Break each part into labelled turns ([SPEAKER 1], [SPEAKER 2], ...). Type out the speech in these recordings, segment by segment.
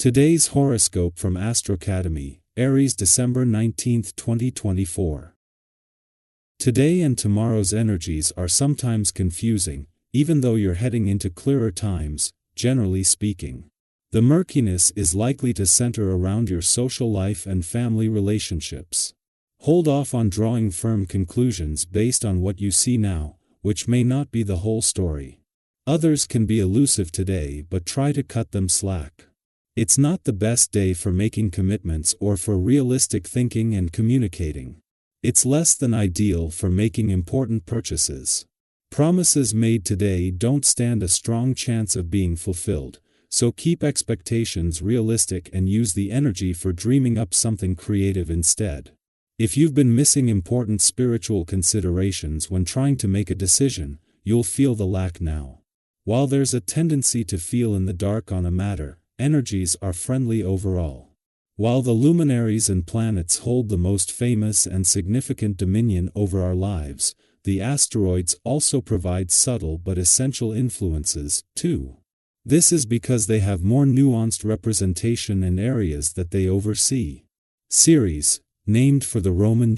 [SPEAKER 1] Today's horoscope from Astrocademy, Aries, December 19, 2024. Today and tomorrow's energies are sometimes confusing, even though you're heading into clearer times, generally speaking. The murkiness is likely to center around your social life and family relationships. Hold off on drawing firm conclusions based on what you see now, which may not be the whole story. Others can be elusive today, but try to cut them slack. It's not the best day for making commitments or for realistic thinking and communicating. It's less than ideal for making important purchases. Promises made today don't stand a strong chance of being fulfilled, so keep expectations realistic and use the energy for dreaming up something creative instead. If you've been missing important spiritual considerations when trying to make a decision, you'll feel the lack now. While there's a tendency to feel in the dark on a matter, energies are friendly overall. While the luminaries and planets hold the most famous and significant dominion over our lives, the asteroids also provide subtle but essential influences, too. This is because they have more nuanced representation in areas that they oversee. Ceres, named for the Roman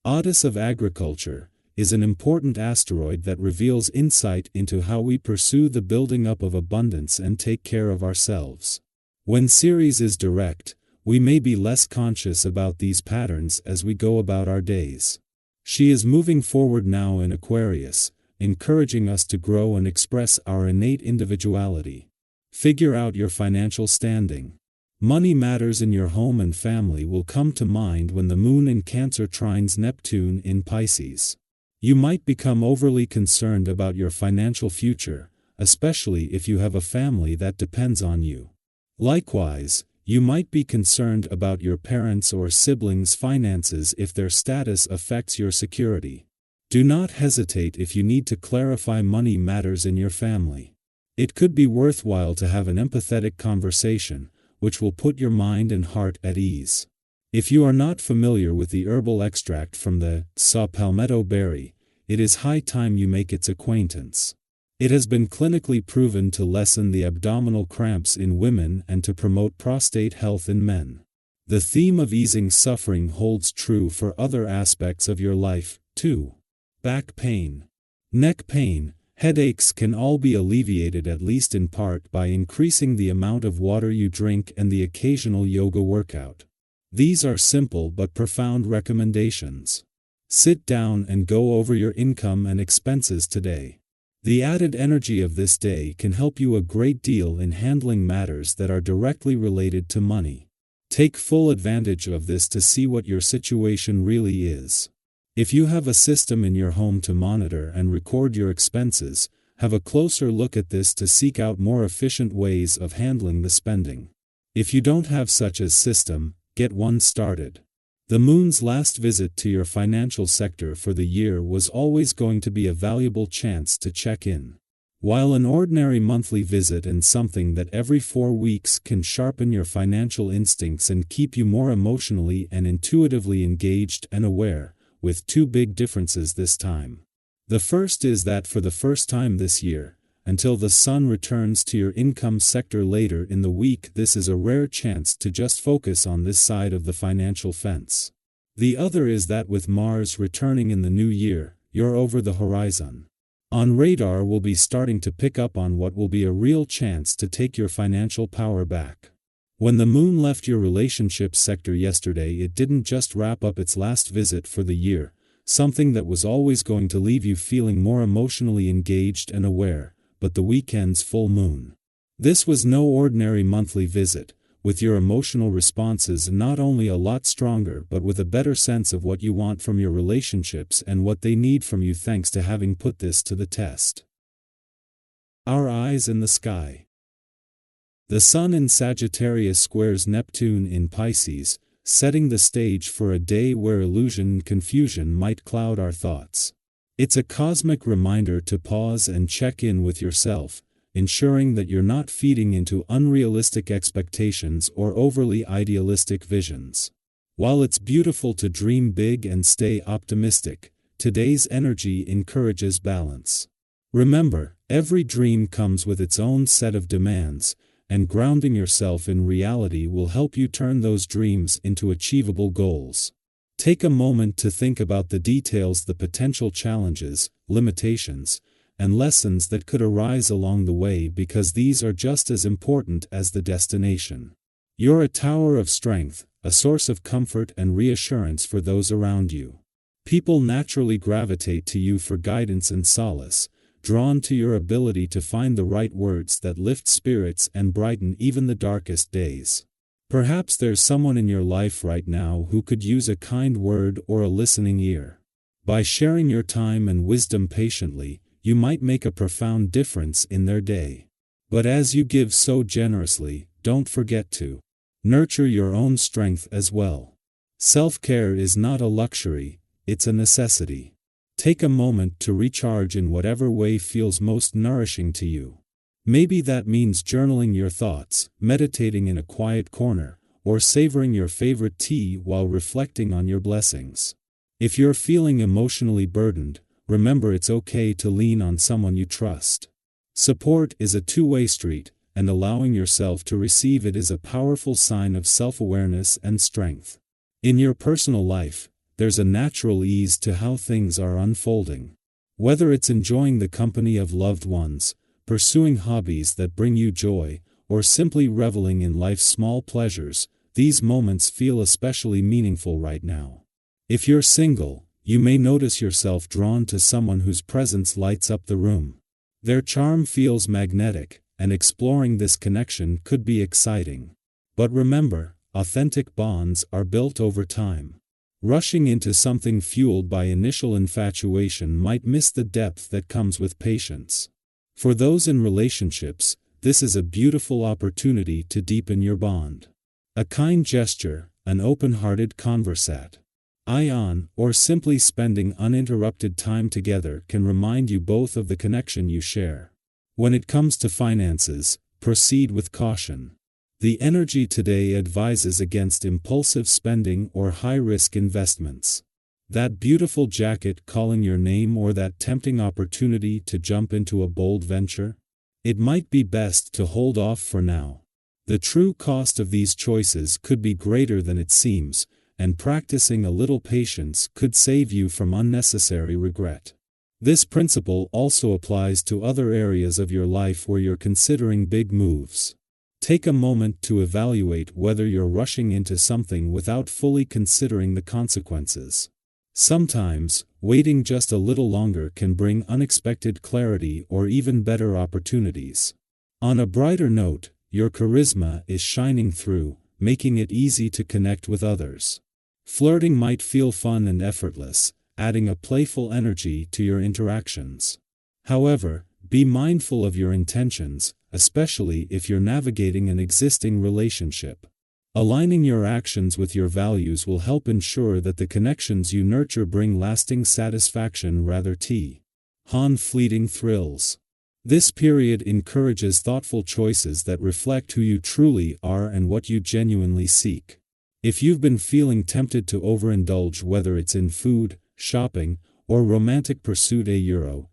[SPEAKER 1] goddess of agriculture, is an important asteroid that reveals insight into how we pursue the building up of abundance and take care of ourselves. When Ceres is direct, we may be less conscious about these patterns as we go about our days. She is moving forward now in Aquarius, encouraging us to grow and express our innate individuality. Figure out your financial standing. Money matters in your home and family will come to mind when the moon in Cancer trines Neptune in Pisces. You might become overly concerned about your financial future, especially if you have a family that depends on you. Likewise, you might be concerned about your parents' or siblings' finances if their status affects your security. Do not hesitate if you need to clarify money matters in your family. It could be worthwhile to have an empathetic conversation, which will put your mind and heart at ease. If you are not familiar with the herbal extract from the saw palmetto berry, it is high time you make its acquaintance. It has been clinically proven to lessen the abdominal cramps in women and to promote prostate health in men. The theme of easing suffering holds true for other aspects of your life, too. Back pain, neck pain, headaches can all be alleviated at least in part by increasing the amount of water you drink and the occasional yoga workout. These are simple but profound recommendations. Sit down and go over your income and expenses today. The added energy of this day can help you a great deal in handling matters that are directly related to money. Take full advantage of this to see what your situation really is. If you have a system in your home to monitor and record your expenses, have a closer look at this to seek out more efficient ways of handling the spending. If you don't have such a system, get one started. The moon's last visit to your financial sector for the year was always going to be a valuable chance to check in. While an ordinary monthly visit and something that every 4 weeks can sharpen your financial instincts and keep you more emotionally and intuitively engaged and aware, with two big differences this time. The first is that for the first time this year, until the sun returns to your income sector later in the week, this is a rare chance to just focus on this side of the financial fence. The other is that with Mars returning in the new year, you're over the horizon. On radar will be starting to pick up on what will be a real chance to take your financial power back. When the moon left your relationships sector yesterday, it didn't just wrap up its last visit for the year, something that was always going to leave you feeling more emotionally engaged and aware, but the weekend's full moon. This was no ordinary monthly visit, with your emotional responses not only a lot stronger but with a better sense of what you want from your relationships and what they need from you thanks to having put this to the test. Our eyes in the sky. The Sun in Sagittarius squares Neptune in Pisces, setting the stage for a day where illusion and confusion might cloud our thoughts. It's a cosmic reminder to pause and check in with yourself, ensuring that you're not feeding into unrealistic expectations or overly idealistic visions. While it's beautiful to dream big and stay optimistic, today's energy encourages balance. Remember, every dream comes with its own set of demands, and grounding yourself in reality will help you turn those dreams into achievable goals. Take a moment to think about the details, the potential challenges, limitations, and lessons that could arise along the way, because these are just as important as the destination. You're a tower of strength, a source of comfort and reassurance for those around you. People naturally gravitate to you for guidance and solace, drawn to your ability to find the right words that lift spirits and brighten even the darkest days. Perhaps there's someone in your life right now who could use a kind word or a listening ear. By sharing your time and wisdom patiently, you might make a profound difference in their day. But as you give so generously, don't forget to nurture your own strength as well. Self-care is not a luxury, it's a necessity. Take a moment to recharge in whatever way feels most nourishing to you. Maybe that means journaling your thoughts, meditating in a quiet corner, or savoring your favorite tea while reflecting on your blessings. If you're feeling emotionally burdened, remember it's okay to lean on someone you trust. Support is a two-way street, and allowing yourself to receive it is a powerful sign of self-awareness and strength. In your personal life, there's a natural ease to how things are unfolding. Whether it's enjoying the company of loved ones, pursuing hobbies that bring you joy, or simply reveling in life's small pleasures, these moments feel especially meaningful right now. If you're single, you may notice yourself drawn to someone whose presence lights up the room. Their charm feels magnetic, and exploring this connection could be exciting. But remember, authentic bonds are built over time. Rushing into something fueled by initial infatuation might miss the depth that comes with patience. For those in relationships, this is a beautiful opportunity to deepen your bond. A kind gesture, an open-hearted conversation, or simply spending uninterrupted time together can remind you both of the connection you share. When it comes to finances, proceed with caution. The energy today advises against impulsive spending or high-risk investments. That beautiful jacket calling your name or that tempting opportunity to jump into a bold venture? It might be best to hold off for now. The true cost of these choices could be greater than it seems, and practicing a little patience could save you from unnecessary regret. This principle also applies to other areas of your life where you're considering big moves. Take a moment to evaluate whether you're rushing into something without fully considering the consequences. Sometimes, waiting just a little longer can bring unexpected clarity or even better opportunities. On a brighter note, your charisma is shining through, making it easy to connect with others. Flirting might feel fun and effortless, adding a playful energy to your interactions. However, be mindful of your intentions, especially if you're navigating an existing relationship. Aligning your actions with your values will help ensure that the connections you nurture bring lasting satisfaction rather than fleeting thrills. This period encourages thoughtful choices that reflect who you truly are and what you genuinely seek. If you've been feeling tempted to overindulge, whether it's in food, shopping, or romantic pursuit,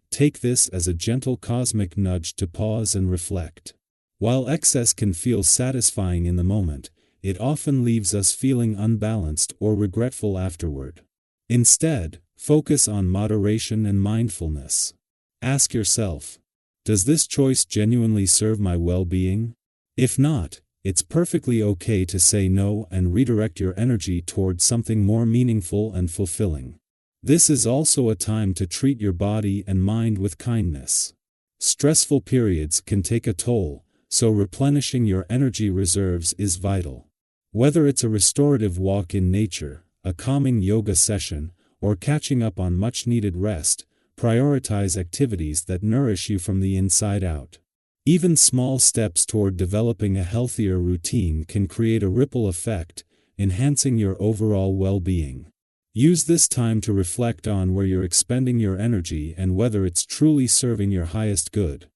[SPEAKER 1] take this as a gentle cosmic nudge to pause and reflect. While excess can feel satisfying in the moment, it often leaves us feeling unbalanced or regretful afterward. Instead, focus on moderation and mindfulness. Ask yourself, does this choice genuinely serve my well-being? If not, it's perfectly okay to say no and redirect your energy towards something more meaningful and fulfilling. This is also a time to treat your body and mind with kindness. Stressful periods can take a toll, so replenishing your energy reserves is vital. Whether it's a restorative walk in nature, a calming yoga session, or catching up on much-needed rest, prioritize activities that nourish you from the inside out. Even small steps toward developing a healthier routine can create a ripple effect, enhancing your overall well-being. Use this time to reflect on where you're expending your energy and whether it's truly serving your highest good.